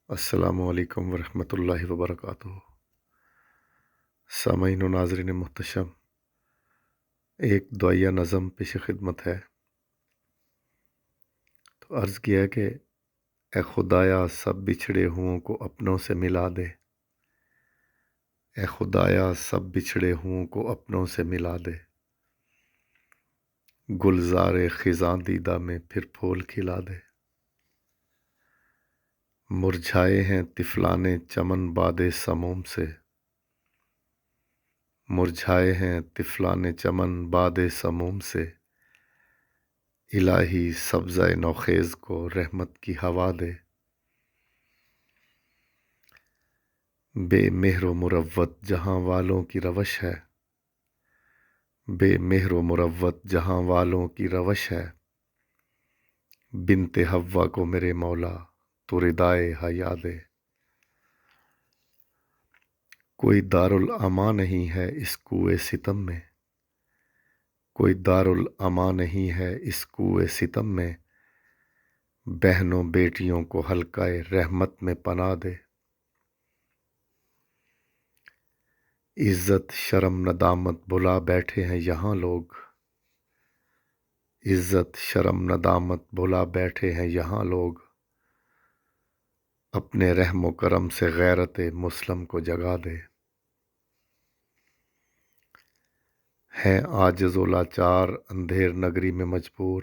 السلام علیکم ورحمۃ اللہ وبرکاتہ۔ سامعین و ناظرین محتشم، ایک دعائیہ نظم پیش خدمت ہے۔ تو عرض کیا کہ اے خدایا سب بچھڑے ہوں کو اپنوں سے ملا دے، اے خدایا سب بچھڑے ہوں کو اپنوں سے ملا دے، گلزار خزاں دیدہ میں پھر پھول کھلا دے، مرجھائے ہیں طفلان چمن باد سموم سے، مرجھائے ہیں طفلان چمن باد سموم سے، الہی سبزہ نوخیز کو رحمت کی ہوا دے، بے مہر و مروت جہاں والوں کی روش ہے، بے مہر و مروت جہاں والوں کی روش ہے، بنت حوا کو میرے مولا تو ردائے حیا دے، کوئی دارالامان نہیں ہے اس کوئے ستم میں، کوئی دارالامان نہیں ہے اس کوئے ستم میں، بہنوں بیٹیوں کو حلقۂ رحمت میں پناہ دے، عزت شرم ندامت بھلا بیٹھے ہیں یہاں لوگ، عزت شرم ندامت بھلا بیٹھے ہیں یہاں لوگ، اپنے رحم و کرم سے غیرت مسلم کو جگا دے، ہیں عاجز و لاچار اندھیر نگری میں مجبور،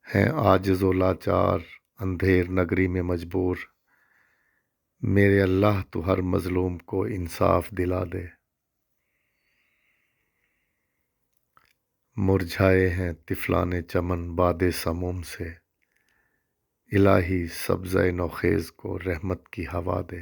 ہیں عاجز و لاچار اندھیر نگری میں مجبور، میرے اللہ تو ہر مظلوم کو انصاف دلا دے، مرجھائے ہیں طفلان چمن باد سموم سے، الہی سبزہ نوخیز کو رحمت کی ہوا دے۔